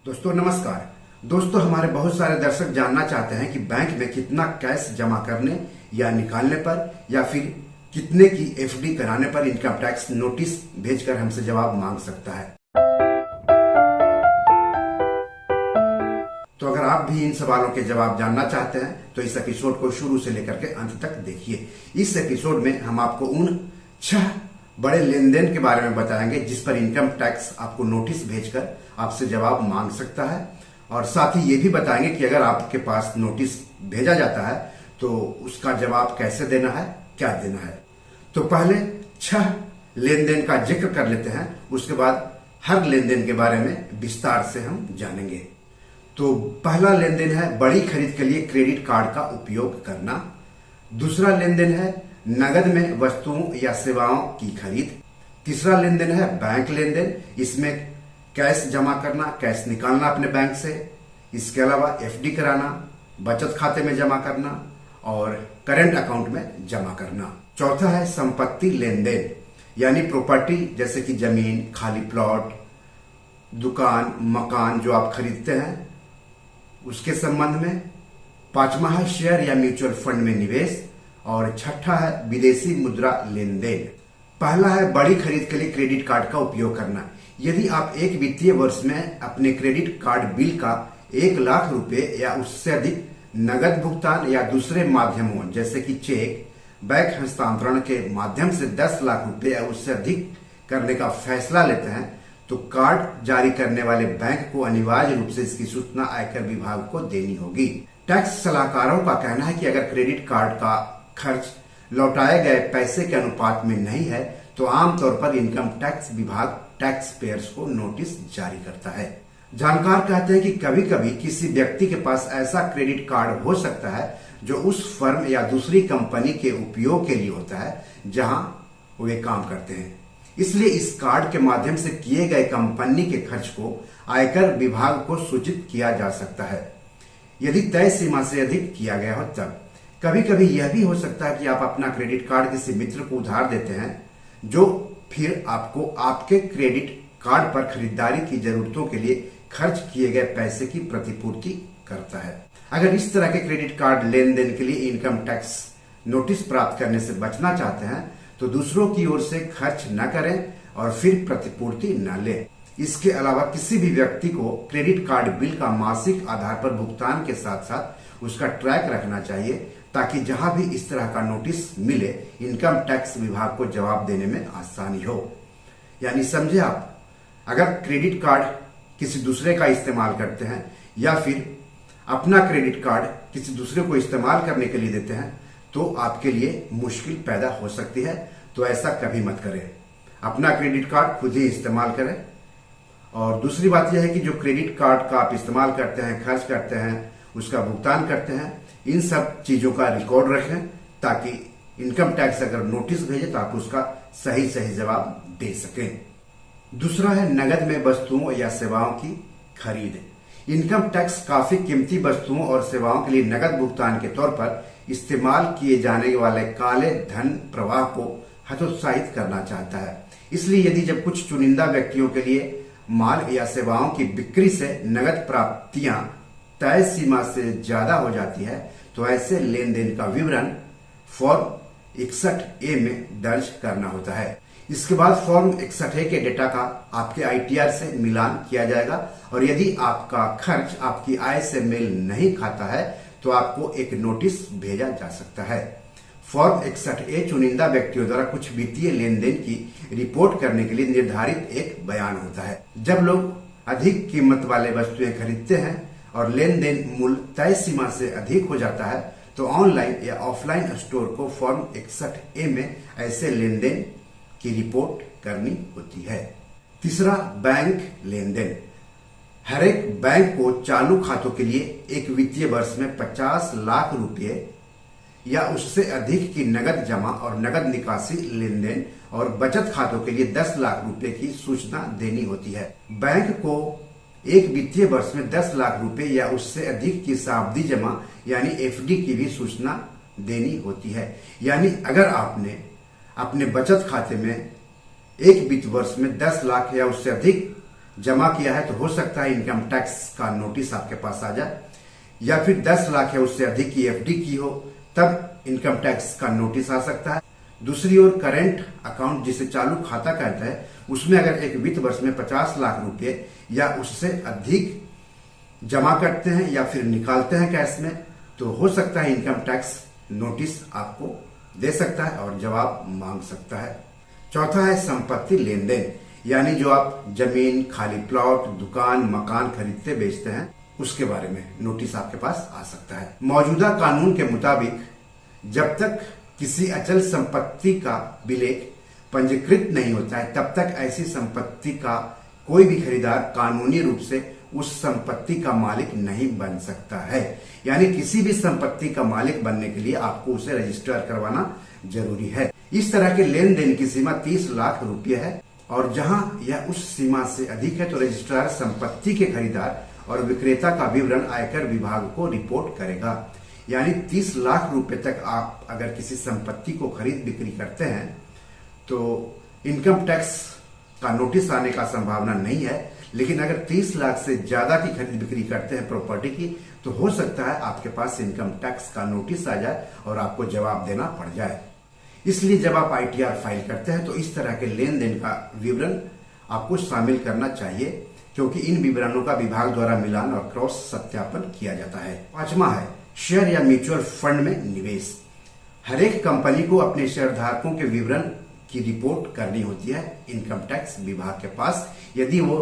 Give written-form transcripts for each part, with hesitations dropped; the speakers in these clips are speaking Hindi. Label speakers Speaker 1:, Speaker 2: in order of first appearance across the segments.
Speaker 1: दोस्तों नमस्कार। दोस्तों हमारे बहुत सारे दर्शक जानना चाहते हैं कि बैंक में कितना कैश जमा करने या निकालने पर या फिर कितने की एफडी कराने पर इनकम टैक्स नोटिस भेजकर हमसे जवाब मांग सकता है। तो अगर आप भी इन सवालों के जवाब जानना चाहते हैं तो इस एपिसोड को शुरू से लेकर के अंत तक देखिए। इस एपिसोड में हम आपको उन 6 बड़े लेन देन के बारे में बताएंगे जिस पर इनकम टैक्स आपको नोटिस भेजकर आपसे जवाब मांग सकता है, और साथ ही ये भी बताएंगे कि अगर आपके पास नोटिस भेजा जाता है तो उसका जवाब कैसे देना है, क्या देना है। तो पहले 6 लेन देन का जिक्र कर लेते हैं, उसके बाद हर लेन देन के बारे में विस्तार से हम जानेंगे। तो पहला लेन देन है बड़ी खरीद के लिए क्रेडिट कार्ड का उपयोग करना। दूसरा लेन देन है नगद में वस्तुओं या सेवाओं की खरीद। तीसरा लेन देन है बैंक लेन देन, इसमें कैश जमा करना, कैश निकालना अपने बैंक से। इसके अलावा एफडी कराना, बचत खाते में जमा करना और करंट अकाउंट में जमा करना। चौथा है संपत्ति लेन देन, यानी प्रॉपर्टी जैसे कि जमीन, खाली प्लॉट, दुकान, मकान जो आप खरीदते हैं उसके संबंध में। पांचवा है शेयर या म्यूचुअल फंड में निवेश, और छठा है विदेशी मुद्रा लेन देन। पहला है बड़ी खरीद के लिए क्रेडिट कार्ड का उपयोग करना। यदि आप एक वित्तीय वर्ष में अपने क्रेडिट कार्ड बिल का 1 लाख रुपए या उससे अधिक नगद भुगतान या दूसरे माध्यमों जैसे कि चेक, बैंक हस्तांतरण के माध्यम से 10 लाख रुपए या उससे अधिक करने का फैसला लेते हैं तो कार्ड जारी करने वाले बैंक को अनिवार्य रूप से इसकी सूचना आयकर विभाग को देनी होगी। टैक्स सलाहकारों का कहना है कि अगर क्रेडिट कार्ड का खर्च लौटाए गए पैसे के अनुपात में नहीं है तो आमतौर पर इनकम टैक्स विभाग टैक्स पेयर्स को नोटिस जारी करता है। जानकार कहते हैं कि कभी कभी किसी व्यक्ति के पास ऐसा क्रेडिट कार्ड हो सकता है जो उस फर्म या दूसरी कंपनी के उपयोग के लिए होता है जहां वे काम करते हैं। इसलिए इस कार्ड के माध्यम से किए गए कंपनी के खर्च को आयकर विभाग को सूचित किया जा सकता है यदि तय सीमा से अधिक किया गया हो तब। कभी कभी यह भी हो सकता है कि आप अपना क्रेडिट कार्ड किसी मित्र को उधार देते हैं जो फिर आपको आपके क्रेडिट कार्ड पर खरीदारी की जरूरतों के लिए खर्च किए गए पैसे की प्रतिपूर्ति करता है। अगर इस तरह के क्रेडिट कार्ड लेन देन के लिए इनकम टैक्स नोटिस प्राप्त करने से बचना चाहते हैं तो दूसरों की ओर से खर्च न करें और फिर प्रतिपूर्ति न लें। इसके अलावा किसी भी व्यक्ति को क्रेडिट कार्ड बिल का मासिक आधार पर भुगतान के साथ साथ उसका ट्रैक रखना चाहिए ताकि जहां भी इस तरह का नोटिस मिले इनकम टैक्स विभाग को जवाब देने में आसानी हो। यानी समझे आप, अगर क्रेडिट कार्ड किसी दूसरे का इस्तेमाल करते हैं या फिर अपना क्रेडिट कार्ड किसी दूसरे को इस्तेमाल करने के लिए देते हैं तो आपके लिए मुश्किल पैदा हो सकती है। तो ऐसा कभी मत करें, अपना क्रेडिट कार्ड खुद ही इस्तेमाल करें। और दूसरी बात यह है कि जो क्रेडिट कार्ड का आप इस्तेमाल करते हैं, खर्च करते हैं, उसका भुगतान करते हैं, इन सब चीजों का रिकॉर्ड रखें ताकि इनकम टैक्स अगर नोटिस भेजे तो आप उसका सही जवाब दे सकें। दूसरा है नगद में वस्तुओं या सेवाओं की खरीद। इनकम टैक्स काफी कीमती वस्तुओं और सेवाओं के लिए नगद भुगतान के तौर पर इस्तेमाल किए जाने वाले काले धन प्रवाह को हतोत्साहित करना चाहता है। इसलिए यदि जब कुछ चुनिंदा व्यक्तियों के लिए माल या सेवाओं की बिक्री से नगद प्राप्तियां तय सीमा से ज्यादा हो जाती है तो ऐसे लेन देन का विवरण फॉर्म 61A में दर्ज करना होता है। इसके बाद फॉर्म 61A के डेटा का आपके ITR से मिलान किया जाएगा और यदि आपका खर्च आपकी आय से मेल नहीं खाता है तो आपको एक नोटिस भेजा जा सकता है। फॉर्म 61A चुनिंदा व्यक्तियों द्वारा कुछ वित्तीय लेन देन की रिपोर्ट करने के लिए निर्धारित एक बयान होता है। जब लोग अधिक कीमत वाले वस्तुएं खरीदते हैं और लेन देन मूल्य तय सीमा से अधिक हो जाता है तो ऑनलाइन या ऑफलाइन स्टोर को फॉर्म 61A में ऐसे लेन देन की रिपोर्ट करनी होती है। तीसरा बैंक लेन देन। हर एक बैंक को चालू खातों के लिए एक वित्तीय वर्ष में 50 लाख रुपए या उससे अधिक की नगद जमा और नगद निकासी लेन देन और बचत खातों के लिए 10 लाख रुपए की सूचना देनी होती है। बैंक को एक वित्तीय वर्ष में 10 लाख रुपए या उससे अधिक की सावधि जमा यानी एफडी की भी सूचना देनी होती है। यानी अगर आपने अपने बचत खाते में एक वित्त वर्ष में 10 लाख या उससे अधिक जमा किया है तो हो सकता है इनकम टैक्स का नोटिस आपके पास आ जाए, या फिर 10 लाख या उससे अधिक की एफडी की हो तब इनकम टैक्स का नोटिस आ सकता है। दूसरी ओर करेंट अकाउंट जिसे चालू खाता कहते हैं, उसमें अगर एक वित्त वर्ष में 50 लाख रुपए या उससे अधिक जमा करते हैं या फिर निकालते हैं कैश में, तो हो सकता है इनकम टैक्स नोटिस आपको दे सकता है और जवाब मांग सकता है। चौथा है संपत्ति लेन देन, यानी जो आप जमीन, खाली प्लॉट, दुकान, मकान खरीदते बेचते हैं उसके बारे में नोटिस आपके पास आ सकता है। मौजूदा कानून के मुताबिक जब तक किसी अचल संपत्ति का विलेख पंजीकृत नहीं होता है तब तक ऐसी संपत्ति का कोई भी खरीदार कानूनी रूप से उस संपत्ति का मालिक नहीं बन सकता है। यानी किसी भी संपत्ति का मालिक बनने के लिए आपको उसे रजिस्टर करवाना जरूरी है। इस तरह के लेन देन की सीमा 30 लाख रुपए है और जहां यह उस सीमा से अधिक है तो रजिस्ट्रार संपत्ति के खरीदार और विक्रेता का विवरण आयकर विभाग को रिपोर्ट करेगा। यानी 30 लाख रुपए तक आप अगर किसी संपत्ति को खरीद बिक्री करते हैं तो इनकम टैक्स का नोटिस आने का संभावना नहीं है, लेकिन अगर 30 लाख से ज्यादा की खरीद बिक्री करते हैं प्रॉपर्टी की तो हो सकता है आपके पास इनकम टैक्स का नोटिस आ जाए और आपको जवाब देना पड़ जाए। इसलिए जब आप आईटीआर फाइल करते हैं तो इस तरह के लेन देन का विवरण आपको शामिल करना चाहिए, क्योंकि इन विवरणों का विभाग द्वारा मिलान और क्रॉस सत्यापन किया जाता है। पांचवा है शेयर या म्यूचुअल फंड में निवेश। हर एक कंपनी को अपने शेयरधारकों के विवरण की रिपोर्ट करनी होती है इनकम टैक्स विभाग के पास, यदि वो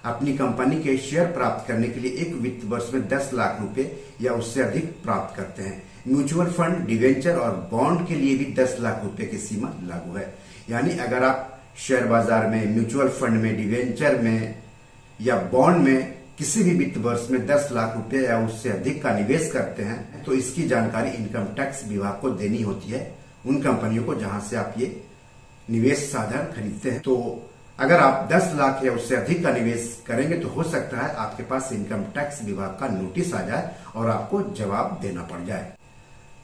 Speaker 1: अपनी कंपनी के शेयर प्राप्त करने के लिए एक वित्त वर्ष में 10 लाख रुपए या उससे अधिक प्राप्त करते हैं। म्यूचुअल फंड, डिवेंचर और बॉन्ड के लिए भी 10 लाख रुपए की सीमा लागू है। यानी अगर आप शेयर बाजार में, म्यूचुअल फंड में, डिवेंचर में या बॉन्ड में किसी भी वित्त वर्ष में 10 लाख रुपए या उससे अधिक का निवेश करते हैं तो इसकी जानकारी इनकम टैक्स विभाग को देनी होती है उन कंपनियों को जहां से आप ये निवेश साधन खरीदते हैं। तो अगर आप 10 लाख या उससे अधिक का निवेश करेंगे तो हो सकता है आपके पास इनकम टैक्स विभाग का नोटिस आ जाए और आपको जवाब देना पड़ जाए।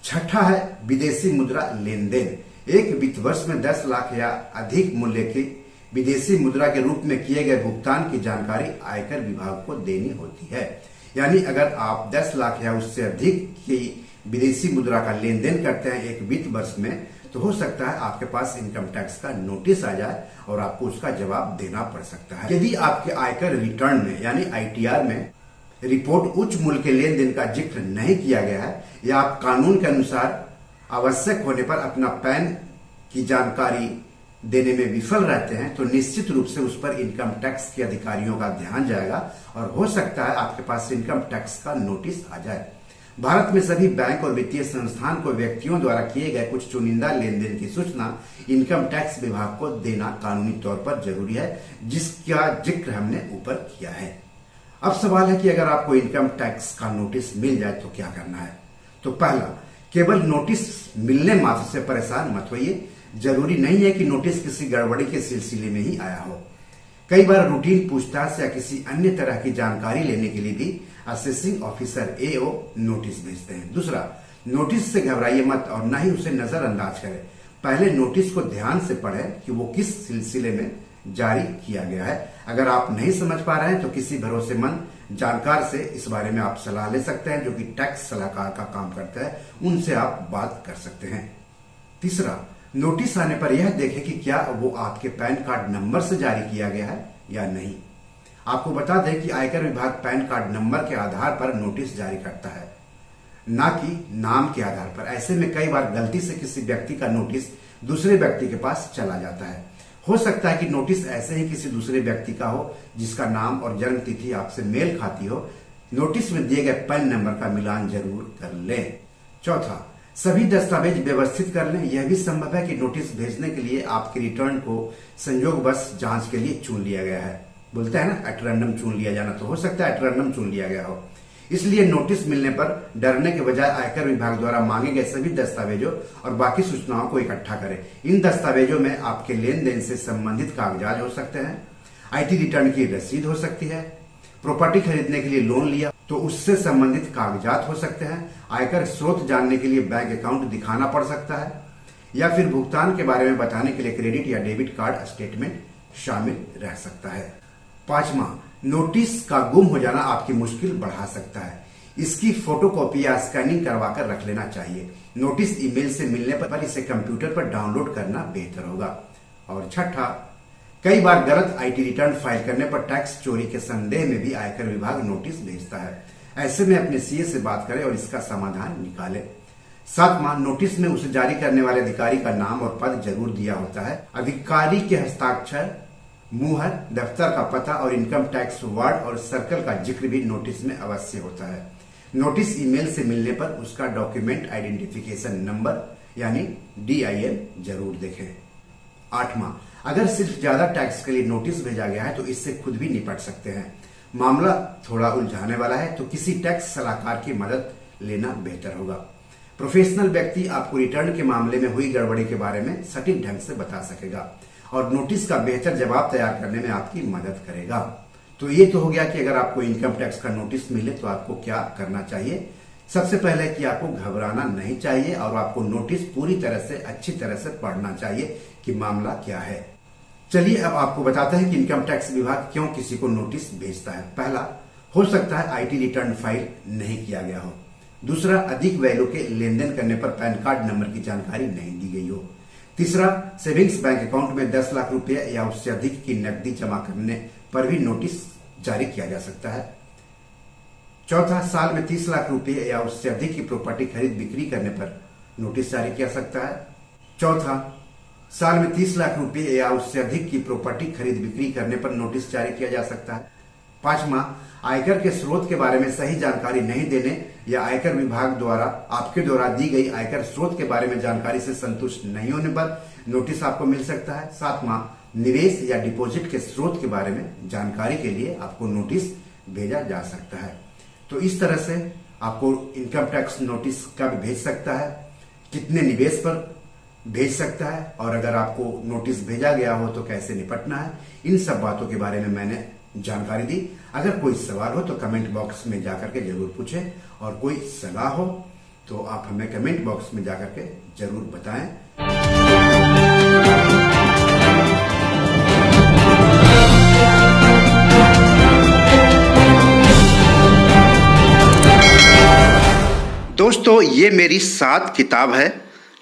Speaker 1: छठा है विदेशी मुद्रा लेन देन। एक वित्त वर्ष में 10 लाख या अधिक मूल्य की विदेशी मुद्रा के रूप में किए गए भुगतान की जानकारी आयकर विभाग को देनी होती है। यानी अगर आप 10 लाख या उससे अधिक की विदेशी मुद्रा का लेन देन करते हैं एक वित्त वर्ष में तो हो सकता है आपके पास इनकम टैक्स का नोटिस आ जाए और आपको उसका जवाब देना पड़ सकता है। यदि आपके आयकर रिटर्न में यानी आईटीआर में रिपोर्ट उच्च मूल्य के लेन देन का जिक्र नहीं किया गया है या आप कानून के अनुसार आवश्यक होने पर अपना पैन की जानकारी देने में विफल रहते हैं तो निश्चित रूप से उस पर इनकम टैक्स के अधिकारियों का ध्यान जाएगा और हो सकता है आपके पास इनकम टैक्स का नोटिस आ जाए। भारत में सभी बैंक और वित्तीय संस्थान को व्यक्तियों द्वारा किए गए कुछ चुनिंदा लेन देन की सूचना इनकम टैक्स विभाग को देना कानूनी तौर पर जरूरी है, जिसका जिक्र हमने ऊपर किया है। अब सवाल है कि अगर आपको इनकम टैक्स का नोटिस मिल जाए तो क्या करना है। तो पहला, केवल नोटिस मिलने मात्र से परेशान मत होइए। जरूरी नहीं है कि नोटिस किसी गड़बड़ी के सिलसिले में ही आया हो। कई बार रूटीन पूछताछ या किसी अन्य तरह की जानकारी लेने के लिए भी असेसिंग ऑफिसर एओ नोटिस भेजते हैं। दूसरा, नोटिस से घबराइए मत और न ही उसे नजरअंदाज करें। पहले नोटिस को ध्यान से पढ़ें कि वो किस सिलसिले में जारी किया गया है। अगर आप नहीं समझ पा रहे हैं तो किसी भरोसेमंद जानकार से इस बारे में आप सलाह ले सकते हैं जो कि टैक्स सलाहकार का काम करता है, उनसे आप बात कर सकते हैं। तीसरा, नोटिस आने पर यह देखें कि क्या वो आपके पैन कार्ड नंबर से जारी किया गया है या नहीं। आपको बता दें कि आयकर विभाग पैन कार्ड नंबर के आधार पर नोटिस जारी करता है, ना कि नाम के आधार पर। ऐसे में कई बार गलती से किसी व्यक्ति का नोटिस दूसरे व्यक्ति के पास चला जाता है। हो सकता है कि नोटिस ऐसे ही किसी दूसरे व्यक्ति का हो जिसका नाम और जन्म तिथि आपसे मेल खाती हो। नोटिस में दिए गए पैन नंबर का मिलान जरूर कर लें। चौथा, सभी दस्तावेज व्यवस्थित कर लें। यह भी संभव है कि नोटिस भेजने के लिए आपके रिटर्न को संयोगवश जांच के लिए चुन लिया गया है। बोलते हैं ना एट रैंडम चुन लिया जाना, तो हो सकता है एट रैंडम चुन लिया गया हो। इसलिए नोटिस मिलने पर डरने के बजाय आयकर विभाग द्वारा मांगे गए सभी दस्तावेजों और बाकी सूचनाओं को इकट्ठा करें। इन दस्तावेजों में आपके लेन देन से संबंधित कागजात हो सकते हैं, आईटी रिटर्न की रसीद हो सकती है, प्रॉपर्टी खरीदने के लिए लोन लिया तो उससे संबंधित कागजात हो सकते हैं, आयकर स्रोत जानने के लिए बैंक अकाउंट दिखाना पड़ सकता है, या फिर भुगतान के बारे में बताने के लिए क्रेडिट या डेबिट कार्ड स्टेटमेंट शामिल रह सकता है। 5वां, नोटिस का गुम हो जाना आपकी मुश्किल बढ़ा सकता है। इसकी फोटोकॉपी या स्कैनिंग करवाकर रख लेना चाहिए। नोटिस ईमेल से मिलने पर इसे कंप्यूटर पर डाउनलोड करना बेहतर होगा। और छठा, कई बार गलत आईटी रिटर्न फाइल करने पर टैक्स चोरी के संदेह में भी आयकर विभाग नोटिस भेजता है। ऐसे में अपने सीए से बात करें और इसका समाधान निकालें। 7वां, नोटिस में उसे जारी करने वाले अधिकारी का नाम और पद जरूर दिया होता है। अधिकारी के हस्ताक्षर, मुहर, दफ्तर का पता और इनकम टैक्स वार्ड और सर्कल का जिक्र भी नोटिस में अवश्य होता है। नोटिस ईमेल से मिलने पर उसका डॉक्यूमेंट आइडेंटिफिकेशन नंबर यानी DIN जरूर देखें। 8वां, अगर सिर्फ ज्यादा टैक्स के लिए नोटिस भेजा गया है तो इससे खुद भी निपट सकते हैं। मामला थोड़ा उलझाने वाला है तो किसी टैक्स सलाहकार की मदद लेना बेहतर होगा। प्रोफेशनल व्यक्ति आपको रिटर्न के मामले में हुई गड़बड़ी के बारे में सटीक ढंग से बता सकेगा और नोटिस का बेहतर जवाब तैयार करने में आपकी मदद करेगा। तो ये तो हो गया कि अगर आपको इनकम टैक्स का नोटिस मिले तो आपको क्या करना चाहिए। सबसे पहले कि आपको घबराना नहीं चाहिए और आपको नोटिस पूरी तरह से अच्छी तरह से पढ़ना चाहिए कि मामला क्या है। चलिए अब आपको बताते हैं कि इनकम टैक्स विभाग क्यों किसी को नोटिस भेजता है। पहला, हो सकता है आईटी रिटर्न फाइल नहीं किया गया हो। दूसरा, अधिक वैल्यू के लेन देन करने पर पैन कार्ड नंबर की जानकारी नहीं दी गई हो। तीसरा, सेविंग्स बैंक अकाउंट में 10 लाख रुपए या उससे अधिक की नकदी जमा करने पर भी नोटिस जारी किया जा सकता है। चौथा, साल में 30 लाख रुपए या उससे अधिक की प्रॉपर्टी खरीद बिक्री करने पर नोटिस जारी किया सकता है। चौथा, साल में 30 लाख रुपए या उससे अधिक की प्रॉपर्टी खरीद बिक्री करने पर नोटिस जारी किया जा सकता है। 5वां, आयकर के स्रोत के बारे में सही जानकारी नहीं देने या आयकर विभाग द्वारा आपके द्वारा दी गई आयकर स्रोत के बारे में जानकारी से संतुष्ट नहीं होने पर नोटिस आपको मिल सकता है। 7वां, निवेश या डिपॉजिट के स्रोत के बारे में जानकारी के लिए आपको नोटिस भेजा जा सकता है। तो इस तरह से आपको इनकम टैक्स नोटिस कब भेज सकता है, कितने निवेश पर भेज सकता है और अगर आपको नोटिस भेजा गया हो तो कैसे निपटना है, इन सब बातों के बारे में मैंने जानकारी दी। अगर कोई सवाल हो तो कमेंट बॉक्स में जाकर के जरूर पूछें और कोई सलाह हो तो आप हमें कमेंट बॉक्स में जाकर के जरूर बताएं। दोस्तों, ये मेरी 7 किताब है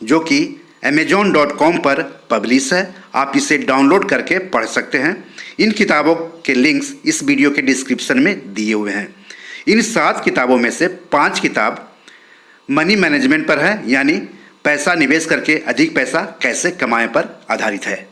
Speaker 1: जो कि amazon.com पर पब्लिश है। आप इसे डाउनलोड करके पढ़ सकते हैं। इन किताबों के लिंक्स इस वीडियो के डिस्क्रिप्शन में दिए हुए हैं। इन 7 किताबों में से 5 किताब मनी मैनेजमेंट पर है, यानी पैसा निवेश करके अधिक पैसा कैसे कमाएं पर आधारित है।